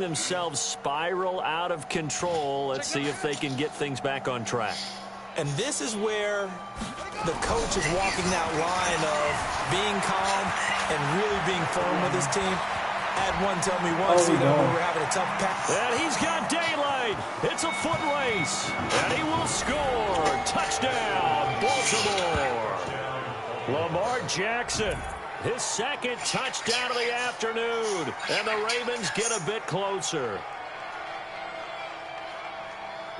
themselves spiral out of control. Let's see if they can get things back on track. And this is where the coach is walking that line of being calm and really being firm with his team. I had one tell me once, we were having a tough pass. And he's got daylight. It's a foot race. And he will score. Touchdown, Baltimore. Lamar Jackson, his second touchdown of the afternoon. And the Ravens get a bit closer.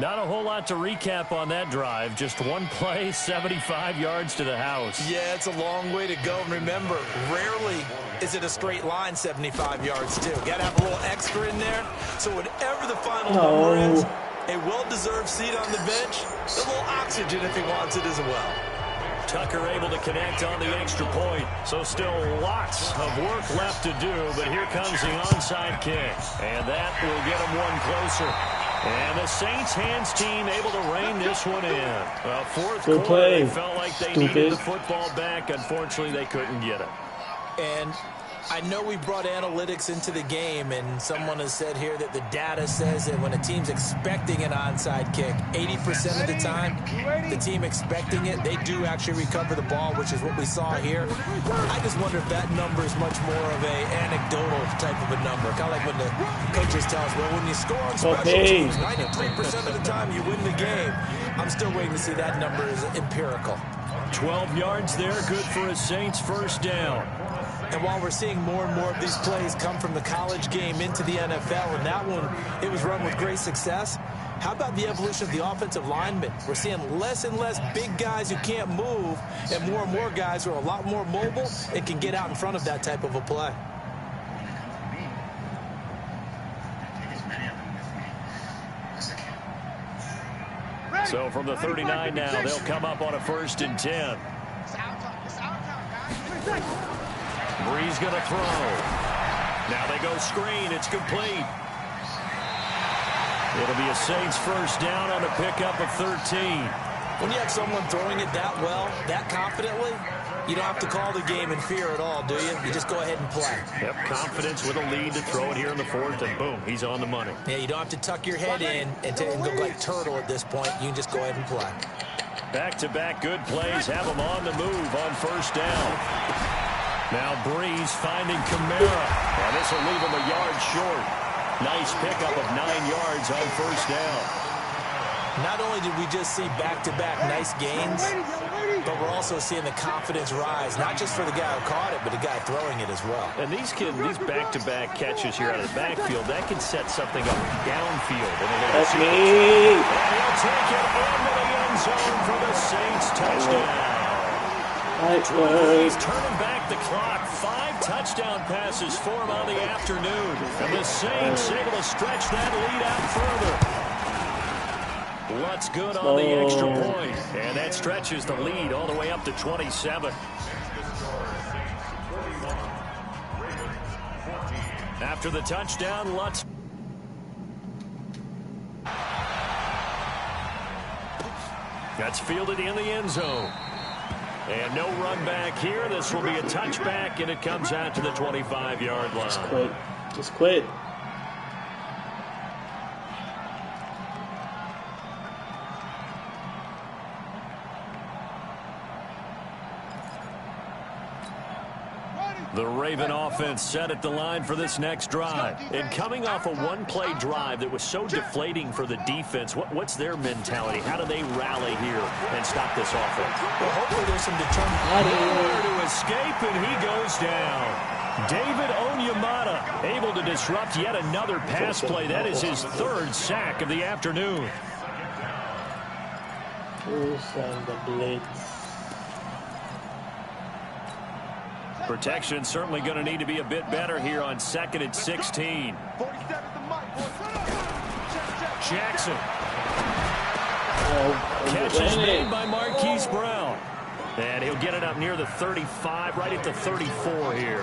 Not a whole lot to recap on that drive. Just one play, 75 yards to the house. Yeah, it's a long way to go. And remember, rarely is it a straight line 75 yards, too. Got to have a little extra in there. So whatever the final number is, a well-deserved seat on the bench, a little oxygen if he wants it as well. Tucker able to connect on the extra point. So still lots of work left to do, but here comes the onside kick. And that will get him one closer. And the Saints hands team able to rein this one in. Well, fourth quarter, they felt like they needed the football back. Unfortunately, they couldn't get it. And I know we brought analytics into the game, and someone has said here that the data says that when a team's expecting an onside kick, 80% of the time, the team expecting it, they do actually recover the ball, which is what we saw here. I just wonder if that number is much more of a anecdotal type of a number. Kind of like when the coaches tell us, well, when you score on special teams, 93% of the time you win the game. I'm still waiting to see that number is empirical. 12 yards there, good for a Saints first down. And while we're seeing more and more of these plays come from the college game into the NFL, and that one, it was run with great success, how about the evolution of the offensive linemen? We're seeing less and less big guys who can't move and more guys who are a lot more mobile and can get out in front of that type of a play. So from the 39 now, they'll come up on a 1st and 10. Breeze going to throw. Now they go screen. It's complete. It'll be a Saints first down on a pickup of 13. When you have someone throwing it that well, that confidently, you don't have to call the game in fear at all, do you? You just go ahead and play. Yep, confidence with a lead to throw it here in the 4th, and boom, he's on the money. Yeah, you don't have to tuck your head in and go like turtle at this point. You can just go ahead and play. Back-to-back good plays have him on the move on 1st down. Now Breeze finding Kamara. And this will leave him a yard short. Nice pickup of 9 yards on 1st down. Not only did we just see back-to-back nice gains, but we're also seeing the confidence rise, not just for the guy who caught it, but the guy throwing it as well. And these back-to-back catches here out of the backfield, that can set something up downfield. That's me. And he'll take it into the end zone for the Saints touchdown. He's turning back the clock. 5 touchdown passes for him on the afternoon. And the Saints able to stretch that lead out further. What's good on the extra point. And that stretches the lead all the way up to 27. After the touchdown, Lutz. That's fielded in the end zone. And no run back here. This will be a touchback, and it comes out to the 25-yard line. Just quit. The Raven offense set at the line for this next drive. And coming off a one-play drive that was so deflating for the defense, what's their mentality? How do they rally here and stop this offense? Well, hopefully there's some determination to escape, and he goes down. David Onyemata able to disrupt yet another pass play. That is his 3rd sack of the afternoon. And the blitz. Protection certainly going to need to be a bit better here on 2nd and 16. Jackson. Catch is made by Marquise Brown. And he'll get it up near the 35, right at the 34 here.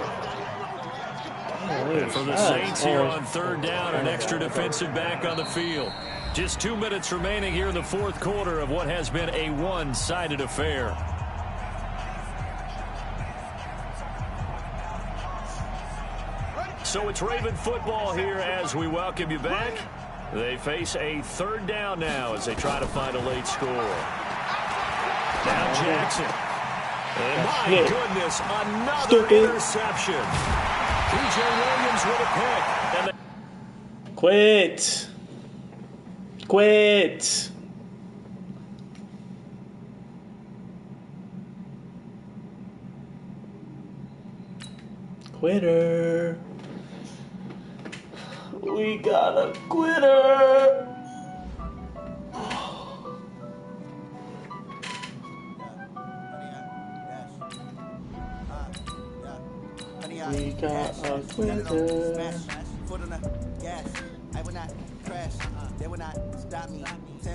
And for the Saints here on 3rd down, an extra defensive back on the field. Just 2 minutes remaining here in the 4th quarter of what has been a one-sided affair. So it's Raven football here as we welcome you back. They face a third down now as they try to find a late score. Now Jackson. And my goodness, another interception. P.J. Williams with a pick. And Quit. Quitter. We got a quitter. We got a quitter.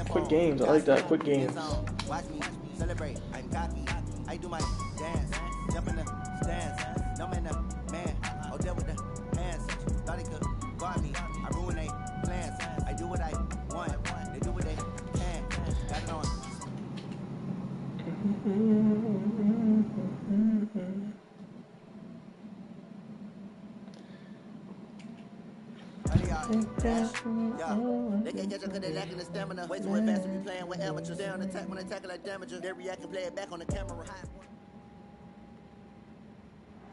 Quick games. I like that. Quick games. Watch me celebrate. I'm cocky. I do my dance. Jump in the stands. No man, man. I'll deal with the hands. Thought he could guard me. I ruin their plans. I do what I want. They do what they can. Got it on. They can't catch up because they lacking the stamina. Way too advanced to be playing with amateurs. They on attack when they tackle like damagers. They react and play it back on the camera.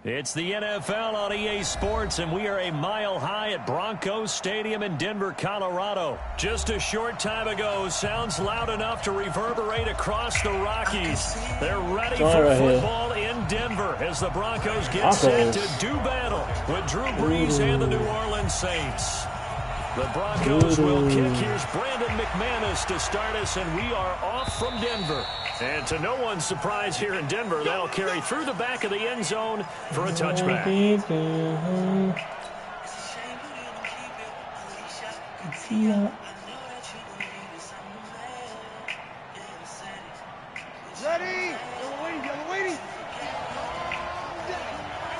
it's the NFL on EA Sports, and we are a mile high at Broncos Stadium in Denver, Colorado. Just a short time ago, sounds loud enough to reverberate across the Rockies. They're ready for football in Denver as the Broncos get set to do battle with Drew Brees and the New Orleans Saints. The Broncos will kick. Here's Brandon McManus to start us, and we are off from Denver. And to no one's surprise here in Denver, that'll carry through the back of the end zone for a touchback. Ready? Y'all waiting?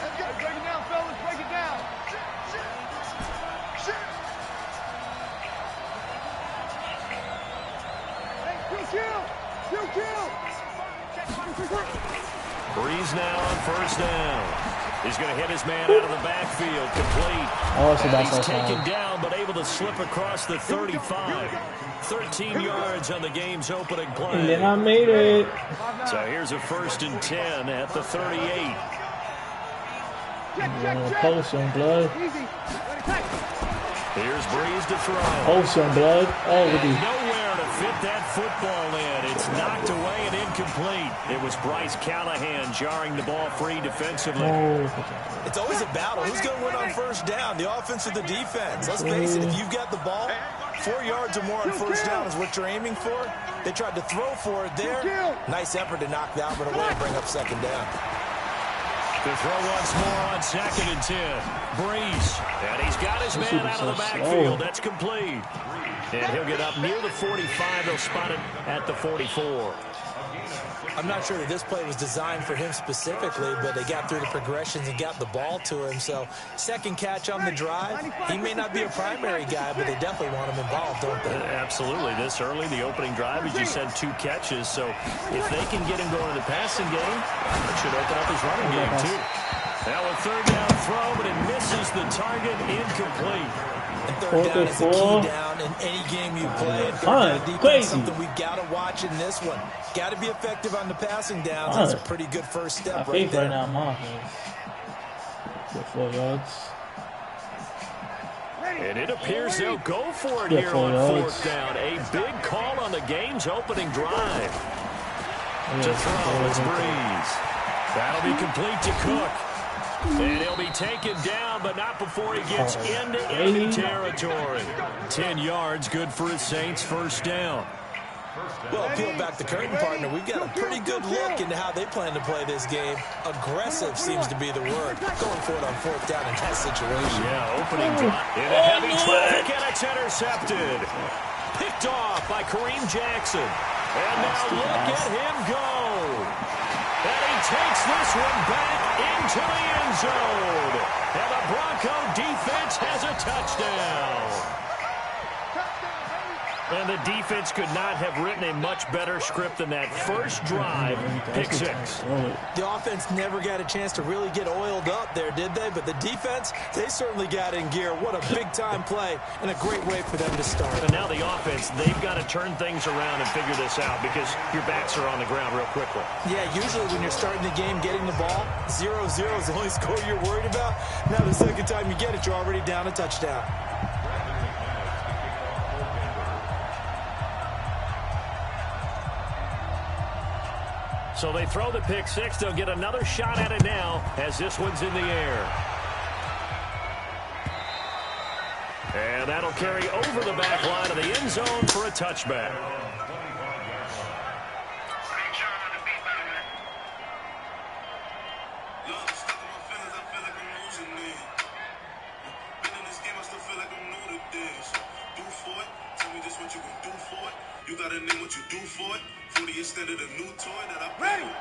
Let's go. Break it down, fellas. Break it down. Brees now on first down. He's going to hit his man out of the backfield, complete. And he's taken down, but able to slip across the 35. 13 yards on the game's opening play. And then I made it. So here's a 1st and 10 at the 38. Post on blood. Here's Brees to throw. Post on blood. Oh, with these. Nowhere to fit that football in. It's knocked away and incomplete. It was Bryce Callahan jarring the ball free defensively. It's always a battle. Who's going to win on first down, the offense or the defense? Let's face it, if you've got the ball, 4 yards or more on first down is what you're aiming for. They tried to throw for it there. Nice effort to knock that one away and bring up second down. To throw once more on 2nd and 10. Brees. And he's got his man out of the backfield. That's complete. And he'll get up near the 45. They'll spot it at the 44. I'm not sure that this play was designed for him specifically, but they got through the progressions and got the ball to him. So, second catch on the drive. He may not be a primary guy, but they definitely want him involved, don't they? Absolutely. This early, the opening drive, as you said, 2 catches. So, if they can get him going in the passing game, it should open up his running game, too. Now a 3rd down throw, but it misses the target, incomplete. And 3rd down is a key down in any game you play. And 3rd down defense, something we've got to watch in this one. Got to be effective on the passing downs. That's a pretty good first step right there. Right now, my 4 yards. And it appears they'll go for it here on 4th down. A big call on the game's opening drive. To throw, it's Brees. That'll be complete to Cook. And he'll be taken down, but not before he gets into enemy territory. 10 yards, good for his Saints' first down. Well, peel back the curtain, partner. We've got a pretty good look into how they plan to play this game. Aggressive seems to be the word. Going for it on 4th down in that situation. Yeah, opening drive. In a heavy traffic, and it's intercepted. Picked off by Kareem Jackson. And now look at him go. And he takes this one back into the end zone. And the Bronco defense has a touchdown. And the defense could not have written a much better script than that first drive, pick 6. The offense never got a chance to really get oiled up there, did they? But the defense, they certainly got in gear. What a big-time play and a great way for them to start. And now the offense, they've got to turn things around and figure this out because your backs are on the ground real quickly. Yeah, usually when you're starting the game getting the ball, 0-0 is the only score you're worried about. Now the second time you get it, you're already down a touchdown. So they throw the pick 6. They'll get another shot at it now as this one's in the air. And that'll carry over the back line of the end zone for a touchback.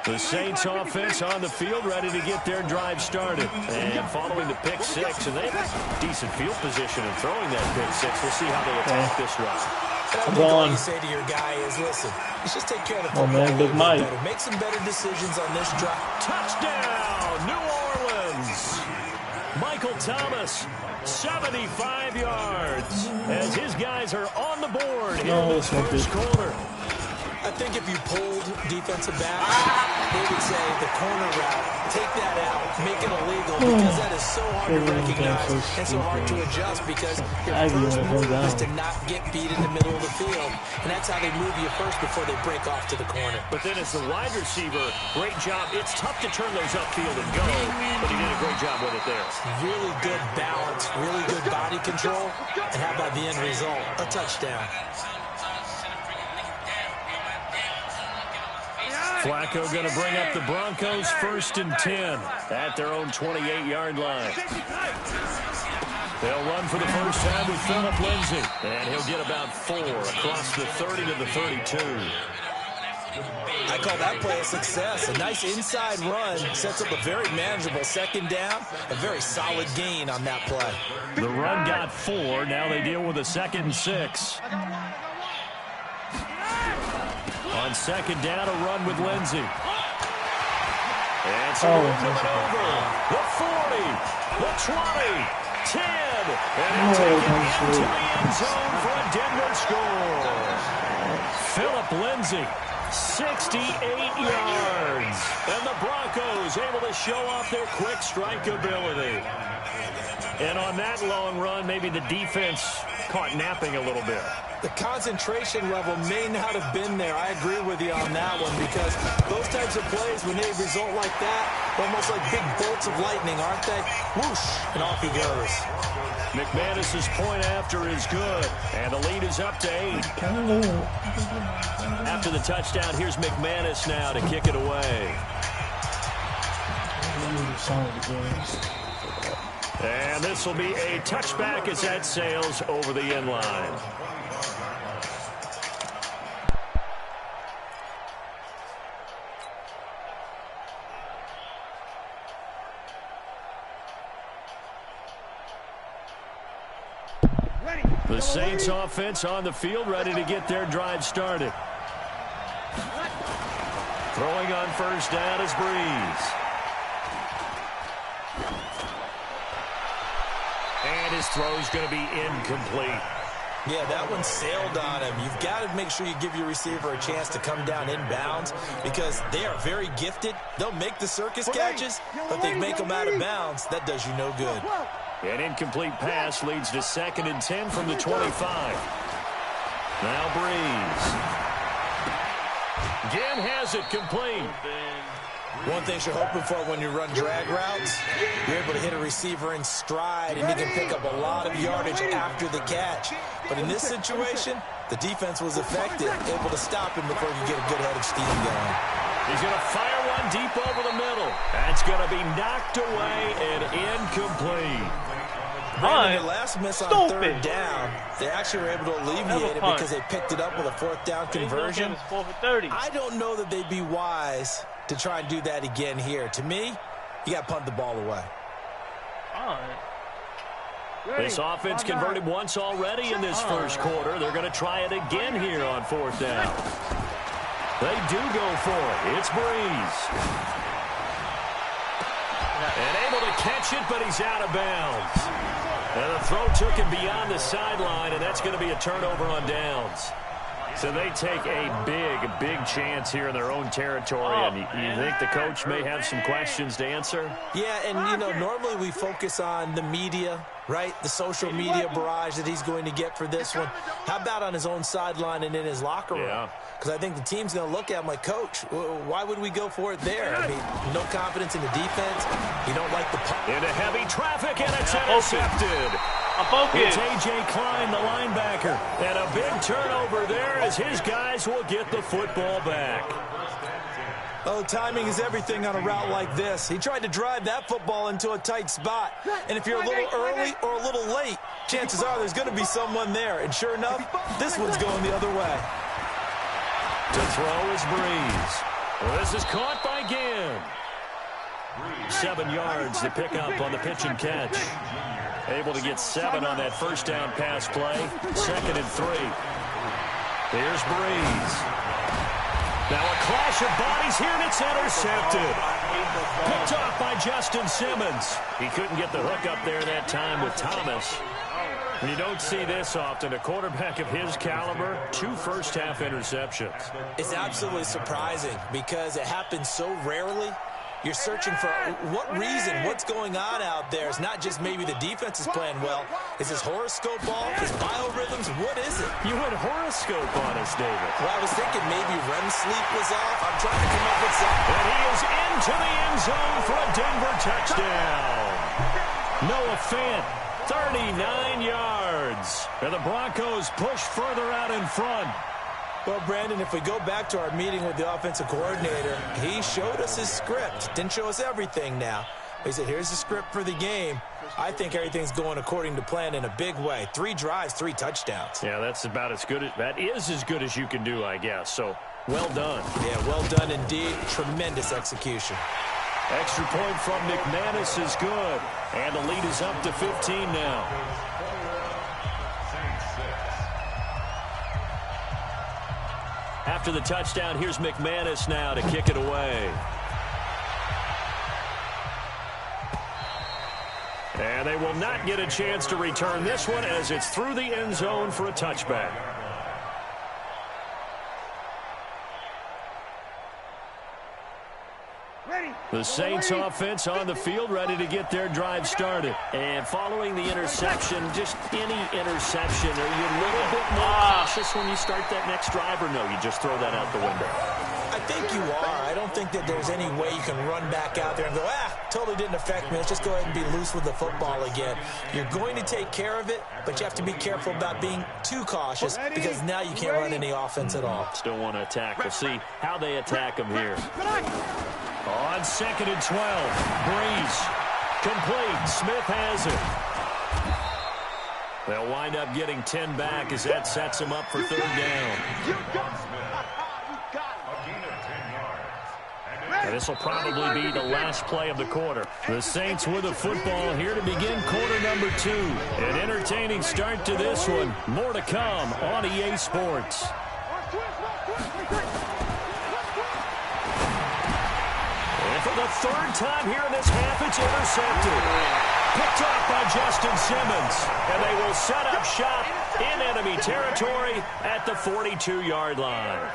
The Saints offense on the field ready to get their drive started. And following the pick 6, and they have a decent field position in throwing that pick 6. We'll see how they attack this drive. All you say to your guy is, listen, let's just take care of the football a little bit better. Make some better decisions on this drive. Touchdown, New Orleans. Michael Thomas, 75 yards, as his guys are on the board in this first quarter. I think if you pulled defensive backs, they would say the corner route, take that out, make it illegal, because that is so hard to recognize and so hard to adjust because your first move is to not get beat in the middle of the field. And that's how they move you first before they break off to the corner. But then as the wide receiver, great job. It's tough to turn those upfield and go, but he did a great job with it there. Really good balance, really good body control, and how about the end result? A touchdown. Flacco going to bring up the Broncos 1st and 10 at their own 28-yard line. They'll run for the first time with Phillip Lindsay, and he'll get about 4 across the 30 to the 32. I call that play a success. A nice inside run sets up a very manageable second down, a very solid gain on that play. The run got 4. Now they deal with a 2nd and 6. On 2nd down, a run with Lindsay. And so over. The 40, the 20, 10. And he'll take it into the end zone for a Denver score. Phillip Lindsay, 68 yards. And the Broncos able to show off their quick strike ability. And on that long run, maybe the defense caught napping a little bit. The concentration level may not have been there. I agree with you on that one because those types of plays, when they result like that, almost like big bolts of lightning, aren't they? Whoosh, and off he goes. McManus's point after is good, and the lead is up to 8. After the touchdown, here's McManus now to kick it away. And this will be a touchback as that sails over the end line. The Saints offense on the field ready to get their drive started. Throwing on 1st down is Breeze. And his throw's going to be incomplete. Yeah, that one sailed on him. You've got to make sure you give your receiver a chance to come down inbounds because they are very gifted. They'll make the circus catches, but they make them out of bounds. That does you no good. An incomplete pass leads to 2nd and 10 from the 25. Now Breeze. Again has it complete. One thing you're hoping for when you run drag routes, you're able to hit a receiver in stride, and he can pick up a lot of yardage after the catch. But in this situation, the defense was effective, able to stop him before he could get a good head of steam going. He's going to fire one deep over the middle. That's going to be knocked away and incomplete. Their last miss on 3rd down, they actually were able to alleviate it because they picked it up with a 4th down conversion. I don't know that they'd be wise to try and do that again here. To me, you got to punt the ball away. This offense converted once already in this first quarter. They're going to try it again here on 4th down. They do go for it. It's Breeze. And able to catch it, but he's out of bounds. And the throw took him beyond the sideline, and that's going to be a turnover on downs. So they take a big chance here in their own territory, and you think the coach may have some questions to answer? Yeah, and, you know, normally we focus on the media, right? The social media barrage that he's going to get for this one. How about on his own sideline and in his locker room? Yeah. Because I think the team's going to look at him like, Coach, why would we go for it there? I mean, no confidence in the defense. You don't like the punt. Into heavy traffic, and it's intercepted. It's A.J. Klein, the linebacker. And a big turnover there as his guys will get the football back. Oh, timing is everything on a route like this. He tried to drive that football into a tight spot. And if you're a little early or a little late, chances are there's going to be someone there. And sure enough, this one's going the other way. To throw is Breeze. Well, this is caught by Ginn. 7 yards to pick up on the pitch and catch. Able to get 7 on that first down pass play. 2nd and 3. Here's Breeze. Now a clash of bodies here, and it's intercepted. Picked off by Justin Simmons. He couldn't get the hook up there that time with Thomas. You don't see this often. A quarterback of his caliber, 2 first-half interceptions. It's absolutely surprising because it happens so rarely. You're searching for what reason, what's going on out there. It's not just maybe the defense is playing well. Is his horoscope off? His biorhythms? What is it? You went horoscope on us, David. Well, I was thinking maybe REM sleep was off. I'm trying to come up with something. And he is into the end zone for a Denver touchdown. Noah Fant, 39 yards. And the Broncos push further out in front. Well, Brandon, if we go back to our meeting with the offensive coordinator, he showed us his script. Didn't show us everything now. He said, here's the script for the game. I think everything's going according to plan in a big way. 3 drives, 3 touchdowns. Yeah, that's about as good. That is as good as you can do, I guess. So, well done. Yeah, well done indeed. Tremendous execution. Extra point from McManus is good. And the lead is up to 15 now. After the touchdown, here's McManus now to kick it away. And they will not get a chance to return this one as it's through the end zone for a touchback. The Saints offense on the field, ready to get their drive started. And following the interception, just any interception, are you a little bit more cautious when you start that next drive, or no, you just throw that out the window? I think you are. I don't think that there's any way you can run back out there and go, totally didn't affect me. Let's just go ahead and be loose with the football again. You're going to take care of it, but you have to be careful about being too cautious because now you can't run any offense at all. Still want to attack. We'll see how they attack them here. On 2nd and 12, Breeze. Complete. Smith has it. They'll wind up getting 10 back as that sets them up for 3rd down. And this will probably be the last play of the quarter. The Saints with the football here to begin quarter number 2. An entertaining start to this one. More to come on EA Sports. And for the 3rd time here in this half, it's intercepted. Picked off by Justin Simmons. And they will set up shop in enemy territory at the 42-yard line.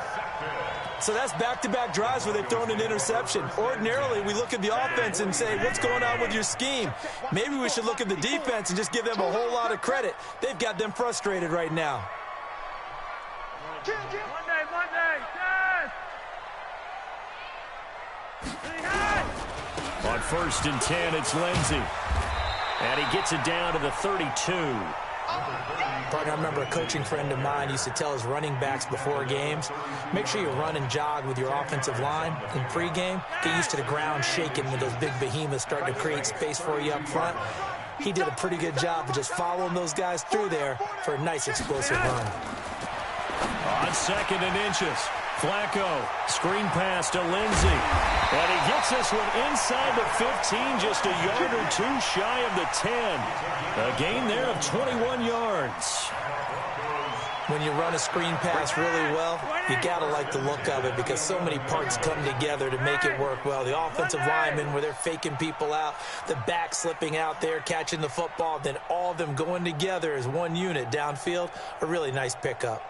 So that's back-to-back drives where they've thrown an interception. Ordinarily, we look at the offense and say, what's going on with your scheme? Maybe we should look at the defense and just give them a whole lot of credit. They've got them frustrated right now. Monday, On 1st and 10, it's Lindsey. And he gets it down to the 32. Partner, I remember a coaching friend of mine used to tell his running backs before games, make sure you run and jog with your offensive line in pregame. Get used to the ground shaking when those big behemoths start to create space for you up front. He did a pretty good job of just following those guys through there for a nice explosive run. On 2nd and inches, Flacco, screen pass to Lindsey. And he gets this one inside the 15, just a yard or two shy of the 10. A gain there of 21 yards. When you run a screen pass really well, you got to like the look of it because so many parts come together to make it work well. The offensive linemen, where they're faking people out, the back slipping out there, catching the football, then all of them going together as one unit downfield. A really nice pickup.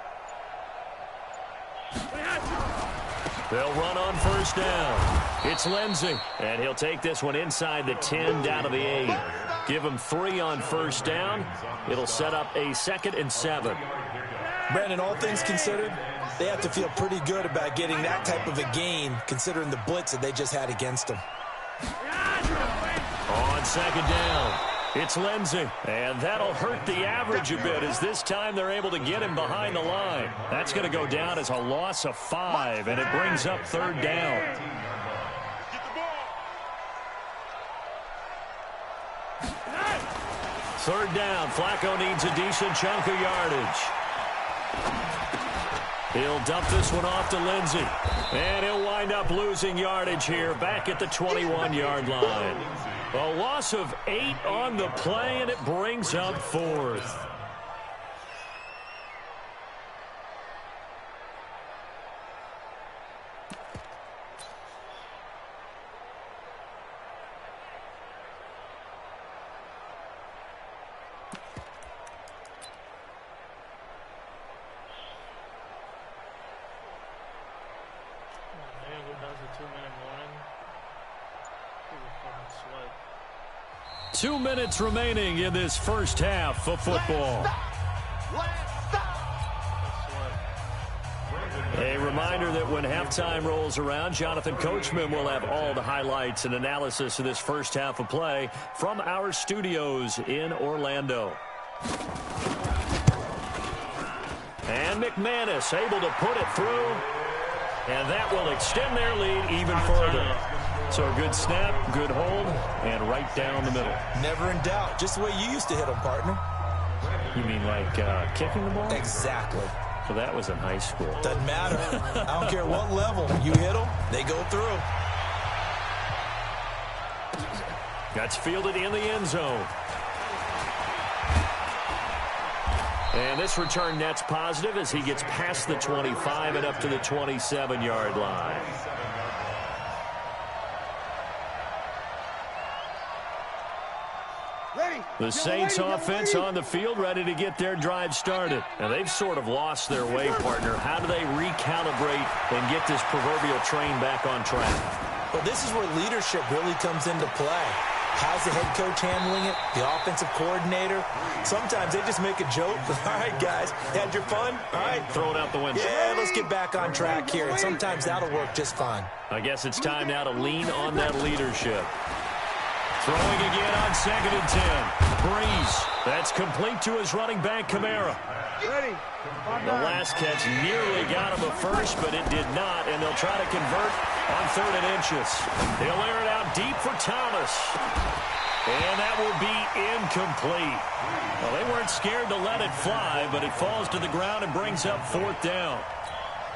They'll run on first down. It's Lindsey, and he'll take this one inside the 10 down to the 8. Give him 3 on first down. It'll set up a 2nd and 7. Brandon, all things considered, they have to feel pretty good about getting that type of a gain considering the blitz that they just had against them. On 2nd down, it's Lindsey, and that'll hurt the average a bit as this time they're able to get him behind the line. That's going to go down as a loss of 5, and it brings up 3rd down. Third down, Flacco needs a decent chunk of yardage. He'll dump this one off to Lindsey. And he'll wind up losing yardage here back at the 21-yard line. A loss of 8 on the play, and it brings up 4th. Sweat. 2 minutes remaining in this first half of football. A reminder that when halftime rolls around, Jonathan Coachman will have all the highlights and analysis of this first half of play from our studios in Orlando. And McManus able to put it through, and that will extend their lead even further. So a good snap, good hold, and right down the middle. Never in doubt. Just the way you used to hit them, partner. You mean like kicking the ball? Exactly. So that was in high school. Doesn't matter. I don't care what level. You hit them, they go through. That's fielded in the end zone. And this return net's positive as he gets past the 25 and up to the 27-yard line. The Saints offense on the field ready to get their drive started. Now they've sort of lost their way, partner. How do they recalibrate and get this proverbial train back on track? Well, this is where leadership really comes into play. How's the head coach handling it? The offensive coordinator? Sometimes they just make a joke. All right, guys, had your fun? All right. Throw it out the window. Yeah, let's get back on track here. And sometimes that'll work just fine. I guess it's time now to lean on that leadership. Throwing again on 2nd and 10. Breeze. That's complete to his running back, Kamara. Ready. The last catch nearly got him a first, but it did not, and they'll try to convert on 3rd and inches. They'll air it out deep for Thomas. And that will be incomplete. Well, they weren't scared to let it fly, but it falls to the ground and brings up 4th down.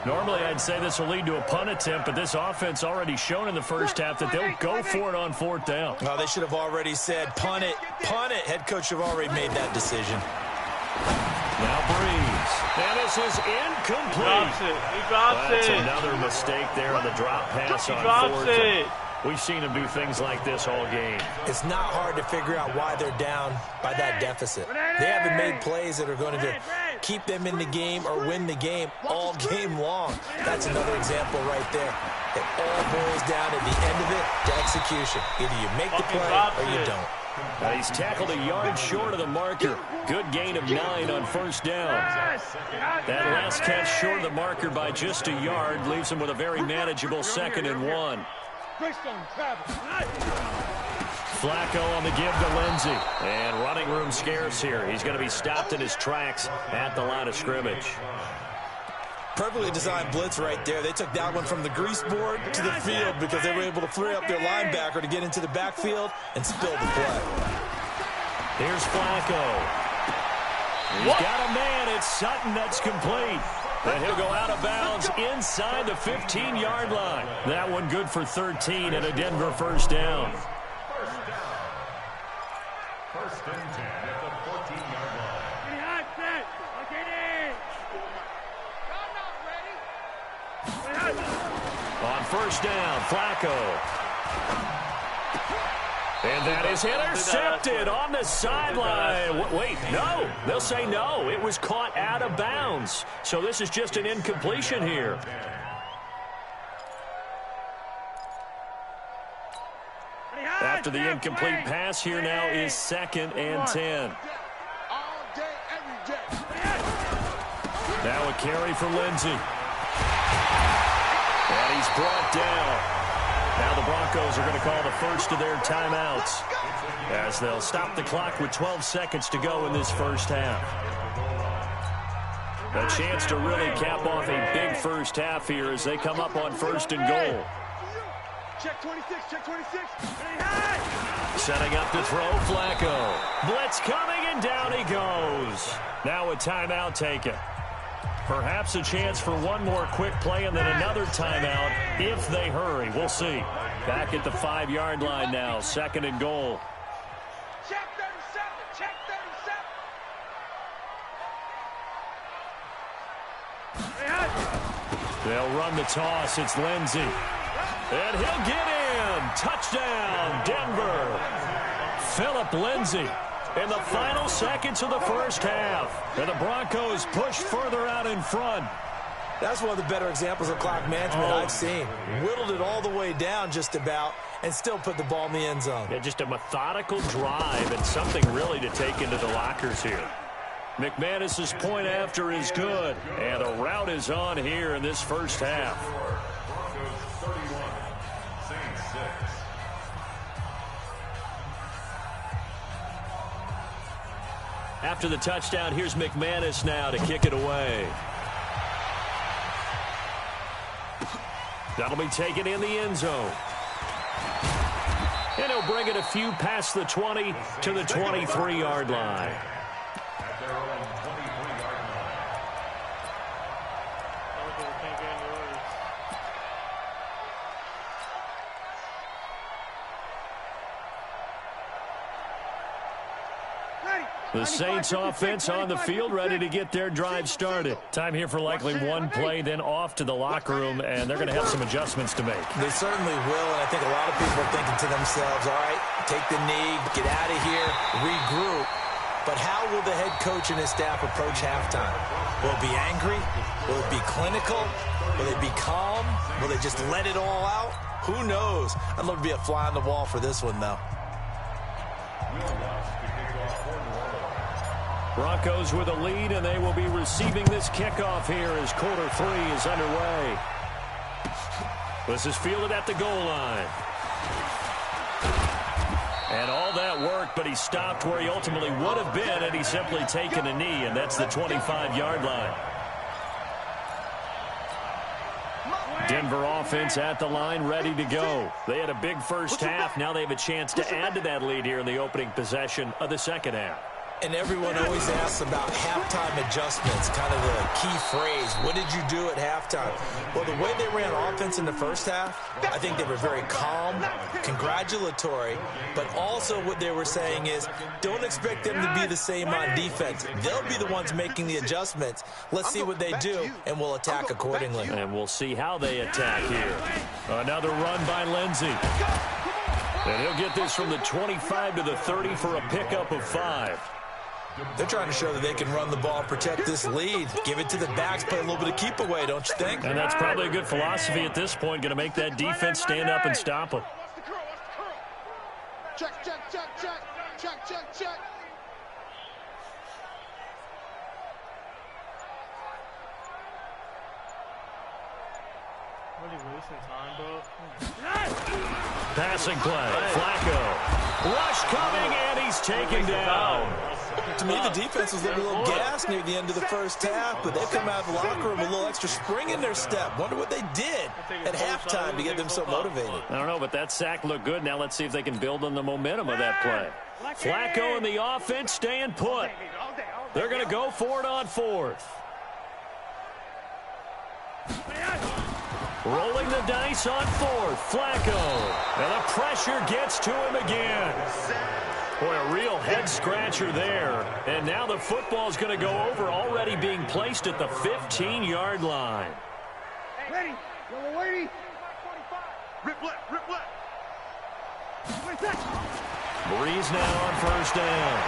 Normally, I'd say this will lead to a punt attempt, but this offense already shown in the first half that they'll go for it on 4th down. Well, they should have already said, punt it, punt it. Head coach should have already made that decision. Now Breeze. And this is incomplete. He drops it. That's another mistake there on the drop pass on 4th. We've seen him do things like this all game. It's not hard to figure out why they're down by that deficit. They haven't made plays that are going to keep them in the game or win the game all game long. That's another example right there. It all boils down at the end of it to execution. Either you make the play or you don't. Now he's tackled a yard short of the marker. Good gain of 9 on first down. That last catch short of the marker by just a yard leaves him with a very manageable 2nd and 1. Flacco on the give to Lindsey. And running room scarce here. He's going to be stopped in his tracks at the line of scrimmage. Perfectly designed blitz right there. They took that one from the grease board to the field because they were able to free up their linebacker to get into the backfield and spill the play. Here's Flacco. He's got a man. It's Sutton. That's complete. And he'll go out of bounds inside the 15-yard line. That one good for 13 and a Denver first down. First and 10 at the 14-yard line. On first down, Flacco. And that is intercepted on the sideline. Wait, no. They'll say no. It was caught out of bounds. So this is just an incompletion here. After the incomplete pass, here now is 2nd and 10. Now a carry for Lindsey. And he's brought down. Now the Broncos are going to call the first of their timeouts as they'll stop the clock with 12 seconds to go in this first half. A chance to really cap off a big first half here as they come up on 1st and goal. Check 26, check 26. Setting up to throw, Flacco. Blitz coming, and down he goes. Now a timeout taken. Perhaps a chance for one more quick play and then another timeout if they hurry. We'll see. Back at the 5-yard line now, 2nd and goal. Check 37, check 37. They'll run the toss. It's Lindsey. And he'll get in. Touchdown, Denver. Phillip Lindsey. In the final seconds of the first half. And the Broncos push further out in front. That's one of the better examples of clock management I've seen. Whittled it all the way down just about and still put the ball in the end zone. Yeah, just a methodical drive and something really to take into the lockers here. McManus's point after is good. And a route is on here in this first half. After the touchdown, here's McManus now to kick it away. That'll be taken in the end zone. And he'll bring it a few past the 20 to the 23-yard line. At their own 23-yard line. The Saints offense on the field, ready to get their drive started. Time here for likely one play, then off to the locker room, and they're going to have some adjustments to make. They certainly will, and I think a lot of people are thinking to themselves, all right, take the knee, get out of here, regroup. But how will the head coach and his staff approach halftime? Will it be angry? Will it be clinical? Will they be calm? Will they just let it all out? Who knows? I'd love to be a fly on the wall for this one, though. Broncos with a lead, and they will be receiving this kickoff here as quarter 3 is underway. This is fielded at the goal line. And all that work, but he stopped where he ultimately would have been had he simply taken a knee, and that's the 25-yard line. Denver offense at the line, ready to go. They had a big first half. Now they have a chance to add to that lead here in the opening possession of the second half. And everyone always asks about halftime adjustments, kind of the key phrase. What did you do at halftime? Well, the way they ran offense in the first half, I think they were very calm, congratulatory, but also what they were saying is don't expect them to be the same on defense. They'll be the ones making the adjustments. Let's see what they do, and we'll attack accordingly. And we'll see how they attack here. Another run by Lindsey. And he'll get this from the 25 to the 30 for a pickup of 5. They're trying to show that they can run the ball, protect this lead, give it to the backs, play a little bit of keep away, don't you think? And that's probably a good philosophy at this point, going to make that defense stand up and stop them. Check, check, check, check, check, check, check. What are you wasting time, bro? Passing play, Flacco. Rush coming, and he's taken down. To me, the defense was looking a little gassed near the end of the first half, but they've come out of the locker room with a little extra spring in their step. Wonder what they did at halftime to get them so motivated. I don't know, but that sack looked good. Now let's see if they can build on the momentum of that play. Flacco and the offense staying put. They're going to go for it on 4th. Rolling the dice on fourth. Flacco. And the pressure gets to him again. Boy, a real head-scratcher there. And now the football's going to go over, already being placed at the 15-yard line. Ready. Yellow lady. Rip left. Rip left. Breeze now on first down.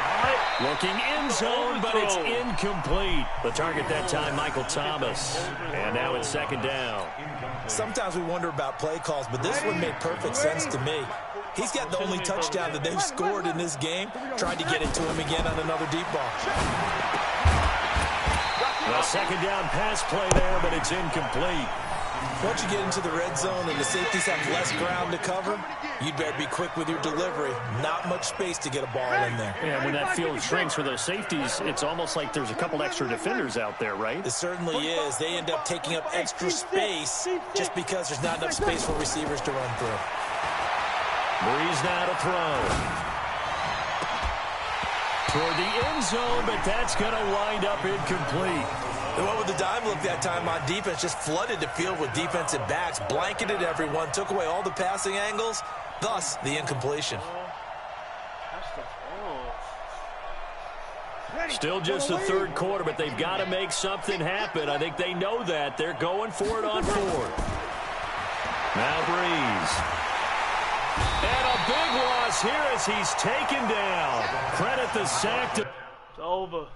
Looking in zone, but it's incomplete. The target that time, Michael Thomas. And now it's second down. Sometimes we wonder about play calls, but this one made perfect sense to me. He's got the only touchdown that they've scored in this game. Tried to get it to him again on another deep ball. A second down pass play there, but it's incomplete. Once you get into the red zone and the safeties have less ground to cover, you'd better be quick with your delivery. Not much space to get a ball in there. Yeah, when that field shrinks for those safeties, it's almost like there's a couple extra defenders out there, right? It certainly is. They end up taking up extra space just because there's not enough space for receivers to run through. Breeze now to throw. Toward the end zone, but that's going to wind up incomplete. They went with the dime look that time on defense, just flooded the field with defensive backs, blanketed everyone, took away all the passing angles, thus the incompletion. Still just the third quarter, but they've got to make something happen. I think they know that. They're going for it on fourth. Now Breeze. And a big loss here as he's taken down. Credit the sack to... It's over.